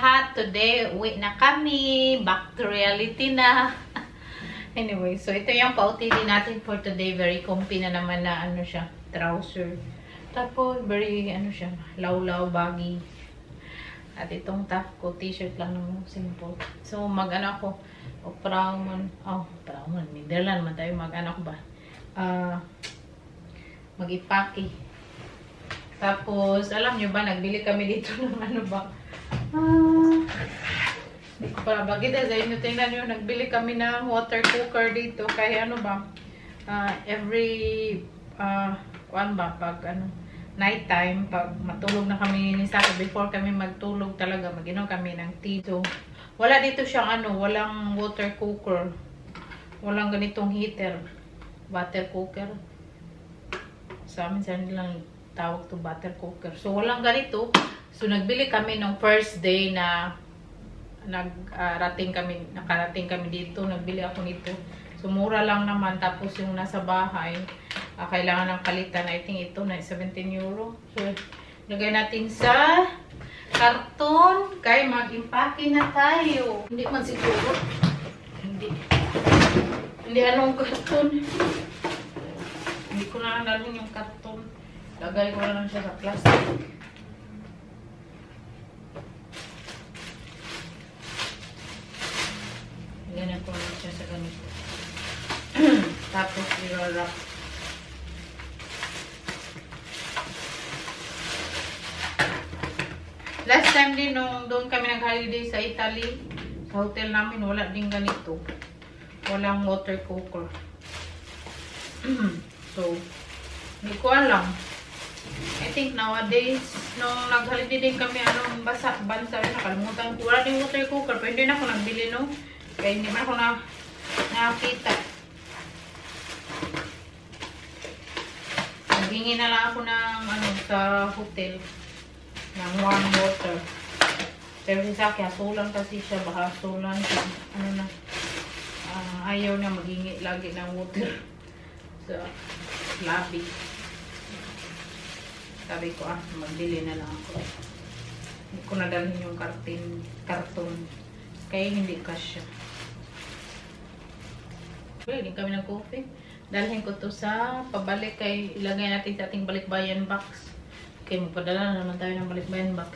lahat. Today, uwi na kami. Back to reality na. Anyway, so ito yung pa-OTD natin for today. Very comfy na naman na ano siya, trouser. Tapos, very ano siya, law-law, baggy. At itong top ko, t-shirt lang naman, simple. So, mag-ano ako, Netherlands man tayo, mag-ano ko ba? Mag-ipaki. Tapos, alam nyo ba, nagbili kami dito ng ano ba? Hindi ko pala bagay sa inyo. Tingnan nyo, nagbili kami ng water cooker dito. Kaya ano ba, pag night time, pag matulog na kami ni Saka, before kami magtulog talaga, mag-inom kami ng tea. So, wala dito siyang walang water cooker. Walang ganitong heater. Water cooker. Sa amin sa nilang tawag to water cooker. So, walang ganito. So, nagbili kami nung first day na nakarating kami dito. Nagbili ako nito. So, mura lang naman. Tapos, yung nasa bahay, kailangan ng palitan. I think ito na 17 euro. So, lagay natin sa karton. Kaya mag-impake na tayo. Hindi man siguro. Hindi anong karton. Hindi ko na nalang yung karton. Lagay ko na lang siya sa plastic. Ganyan ko lang siya sa ganito. Tapos, i-wrap. Last time din, nung doon kami nag-holiday sa Italy, sa hotel namin, wala din ganito. Walang water cooker. So, hindi ko alam. I think nowadays, nung nag-holiday din kami, bansa, nakalimutan ko. Wala din water cooker, pero hindi na ako nagbili, no? Kaya hindi man ako nakakita. Naghingi na lang ako ng, sa hotel. Ng warm water. Pero si Saki, hasulan kasi siya. Baka hasulan siya. Ayaw na maghingi lagi ng water sa lobby. Sabi ko, magbili na lang ako. Hindi ko nadalhin yung karton. Kaya hindi kasya. Hindi kami ng coffee. Dalhin ko to sa pabalik. Kay ilagay natin sa ating balikbayan box. Okay, magpadala na naman tayo ng balikbayan box.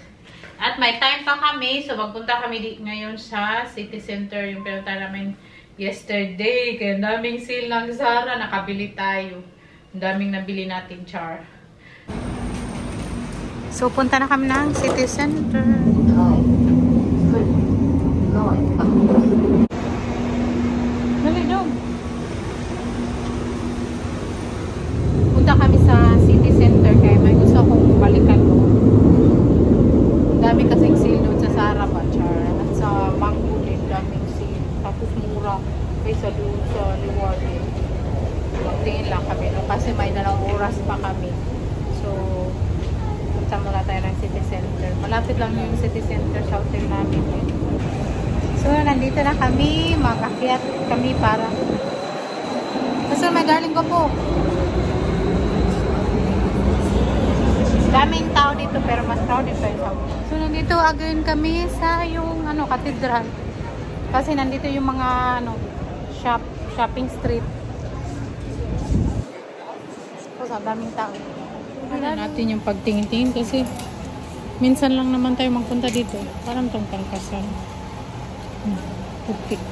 At may time pa kami. So, magpunta kami ngayon sa City Center. Yung pinunta namin yesterday. Kaya daming sale ng Zara. Nakabili tayo. Ang daming nabili natin, char. So, punta na kami ng City Center. Dali daw. Punta kami sa City Center kaya may gusto akong balikan ko. Ang dami kasing sale doon sa Zara ba, char. At sa Mango din, daming sale. Tapos mura kaysa doon sa Liwali. Magtingin lang kami, no? Kasi may dalang oras pa kami. So, punta muna tayo ng City Center. Malapit lang yung City Center sa hotel namin. So, nandito na kami. Mag-akyat kami para... Kasi may darling ko po. Daming tao dito pero mas crowded pa yung. So, nandito again kami sa yung cathedral. Kasi nandito yung mga shopping street. So, daming tao. Tignan natin yung pagtingin-tingin kasi minsan lang naman tayo magpunta dito. Parang tong Kalkasan. Okay.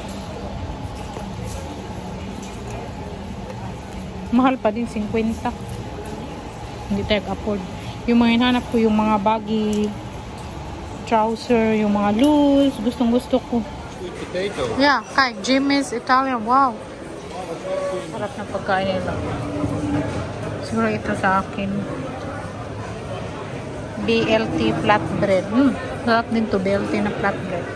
Mahal pa din, 50. Hindi tayo afford. Yung mga hinahanap ko, yung mga baggy trouser, yung mga loose, gustong-gusto ko. Yeah, kay Jimmy's Italian. Wow. Sarap na pagkain nila. Siguro ito sa akin. BLT flatbread. Sarap din to, BLT na flatbread.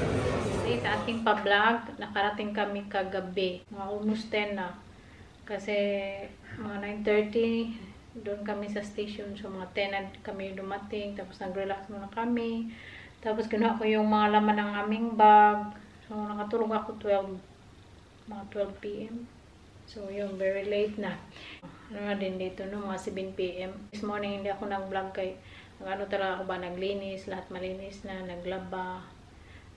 Sa ating pa-vlog, nakarating kami kagabi. Mga almost 10 na. Kasi mga 9:30 doon kami sa station. So mga 10 na kami dumating. Tapos nag-relax muna kami. Tapos kinuha ko yung mga laman ng aming bag. So nakatulog ako mga 12 p.m. So yung very late na. Ano na din dito, no? Mga 7 p.m. This morning hindi ako nag-vlog kay talaga ako ba naglinis, lahat malinis na, naglaba.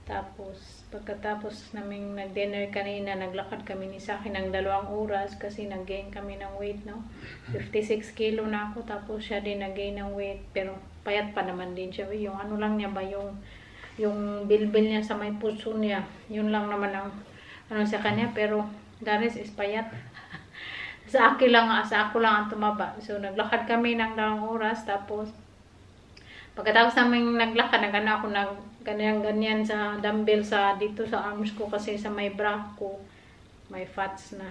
Tapos, pagkatapos naming nag-dinner kanina, naglakad kami ni Saki ng 2 oras kasi nag-gain kami ng weight, no? 56 kilo na ako, tapos siya din nag-gain ng weight, pero payat pa naman din siya. Yung ano lang niya ba, yung bilbil niya sa may puso niya, yun lang naman ang ano sa kanya, pero the rest is payat. Sa ako lang ang tumaba. So, naglakad kami ng 2 oras, tapos pagkatapos namin naglakad, nagano ako ng ganyan sa dumbbell dito sa arms ko kasi sa may bra ko may fats na.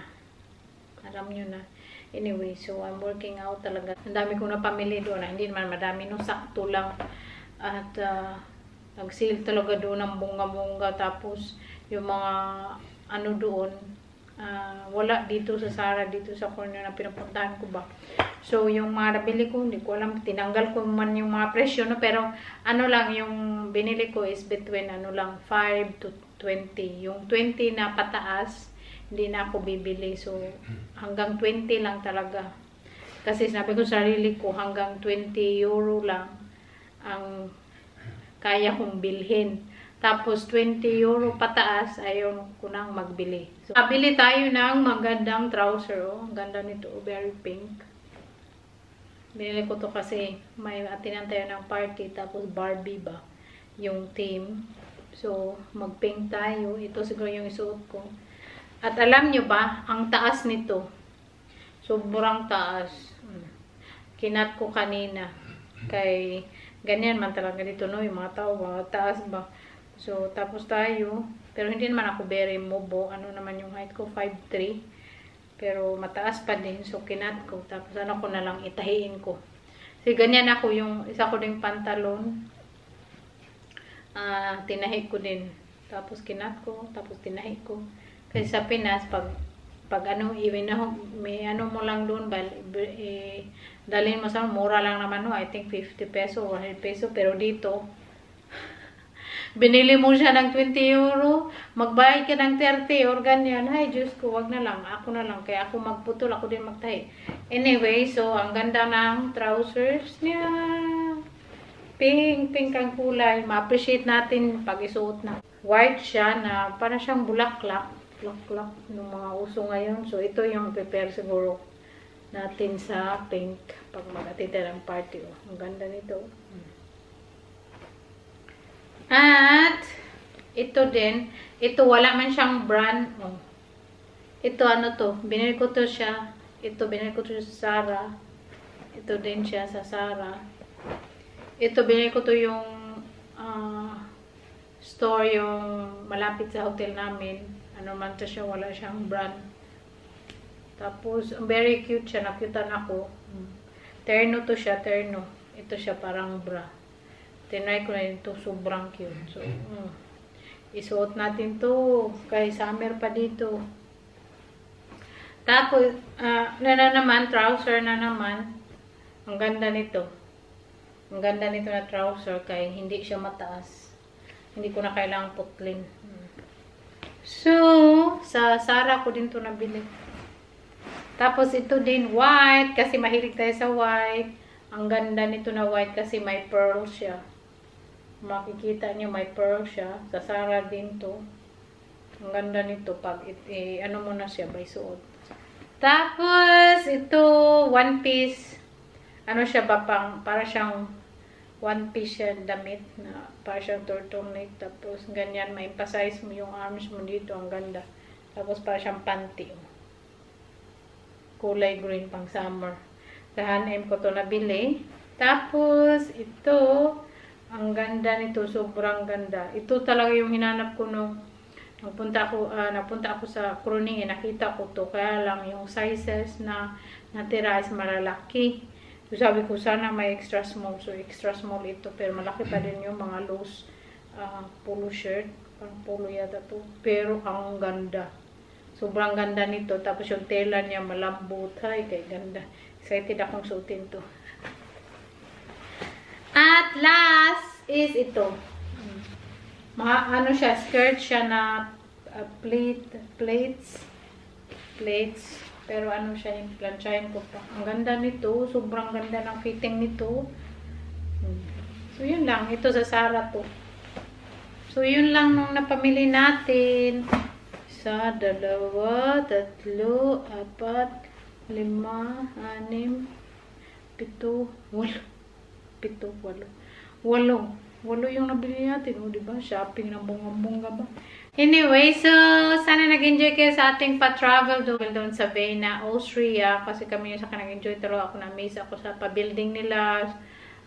Alam nyo na. Anyway, so I'm working out talaga. Ang dami kong napamili doon. Hindi naman madami, no, sakto lang. At nag-sale talaga doon ng bunga-bunga. Tapos yung mga ano doon, wala dito sa Zara, dito sa corner na pinapuntahan ko ba. So, yung mga nabili ko, hindi ko alam, tinanggal ko man yung mga presyo, no? Pero, ano lang, yung binili ko is between, ano lang, 5 to 20. Yung 20 na pataas, hindi na ako bibili. So, hanggang 20 lang talaga. Kasi sabi ko sa sarili ko, hanggang 20 euro lang ang kaya kong bilhin. Tapos, 20 euro pataas, ayaw ko nang magbili. So, bili tayo ng magandang trouser. Oh. Ang ganda nito, very pink. Binili ko to kasi may atinan tayo ng party. Tapos, Barbie ba? Yung theme. So, mag-pink tayo. Ito siguro yung isuot ko. At alam nyo ba, ang taas nito. Sobrang taas. Kinat ko kanina. Kay, ganyan man talaga dito, no? Yung mga tao, mga taas ba? So, tapos tayo, pero hindi naman ako very mobo. Ano naman yung height ko? 5'3". Pero mataas pa din. So, kinat ko. Tapos ano ko na lang, itahiin ko. So, ganyan ako yung isa ko ding pantalon. Tinahi ko din. Tapos kinat ko. Tapos tinahi ko. Kasi sa Pinas, pag ano, may ano mo lang doon, dalhin mo sa mura lang naman, no? I think 50 peso or 100 peso. Pero dito, binili mo siya ng 20 euro, magbayad ka ng 30 or ganyan. Ay, Diyos ko, wag na lang. Ako na lang. Kaya ako magputol, ako din magtahi. Anyway, so, ang ganda ng trousers niya. Pink ang kulay. Ma-appreciate natin pag isuot na. White siya na para siyang bulaklak. Bulaklak ng mga uso ngayon. So, ito yung prepare siguro natin sa pink pag mag-attend ng party. Oh. Ang ganda nito. At, ito din. Ito, wala man siyang brand. Oh. Ito, ano to? Binili ko to siya. Ito, binili ko to sa Zara. Ito din siya sa Zara. Ito, binili ko to yung store, yung malapit sa hotel namin. Ano man to siya, wala siyang brand. Tapos, very cute siya. Nakutan ako. Terno to siya, terno. Ito siya, parang bra. Tinry ko na ito, sobrang cute. So, isuot natin to. Kay summer pa dito. Tapos, trouser na naman. Ang ganda nito. Ang ganda nito na trouser kay hindi siya mataas. Hindi ko na kailangang putlin. So, sa Zara ko din to nabili. Tapos, ito din white kasi mahilig tayo sa white. Ang ganda nito na white kasi may pearl siya. Makikita niyo may pearl siya. Sa Zara din to. Ang ganda nito pag ano mo na siya by suot. Tapos ito one piece. Ano siya ba para siyang one piece siya damit na para siyang turtleneck. Tapos ganyan ma-emphasize mo yung arms mo dito. Ang ganda. Tapos para siyang panty. Kulay green pang summer. Sa H&M ko to nabili. Tapos ito ang ganda nito, sobrang ganda. Ito talaga yung hinanap ko nung napunta ako sa Kruning, nakita ko to. Kaya lang yung sizes na natira is malalaki. So sabi ko sana may extra small. So extra small ito, pero malaki pa din yung mga loose polo shirt. Parang polo yata to. Pero ang ganda. Sobrang ganda nito. Tapos yung tela niya malambot. Ay, kay ganda. Excited akong suotin to. At last is ito. Ano siya, skirt siya na plates. Pero ano siya, yung planchahin ko pa. Ang ganda nito, sobrang ganda ng fitting nito. So yun lang, ito sa Zara to. So, yun lang nung napamili natin. 1, 2, 3, 4, 5, 6, 7, 8, 8 yung nabili natin. O, diba? Shopping ng bunga-bunga ba? Anyway, so, sana nag-enjoy kayo sa ating pa-travel doon sa Vienna, Austria. Kasi kami yung saka nag-enjoy. Pero ako na-amaze ako sa pa-building nila.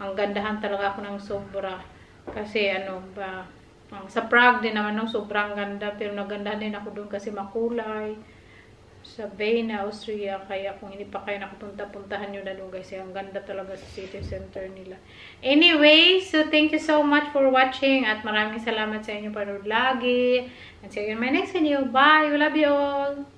Ang gandahan talaga ako ng sobra. Kasi, ano ba, sa Prague din naman, no, sobrang ganda. Pero nagandahan din ako doon kasi makulay. Sa Vienna, Austria. Kaya kung hindi pa kayo nakapunta-puntahan nyo na doon guys. Ang ganda talaga sa city center nila. Anyway, so thank you so much for watching. At maraming salamat sa inyo panood lagi. And see you in my next video. Bye! We love you all!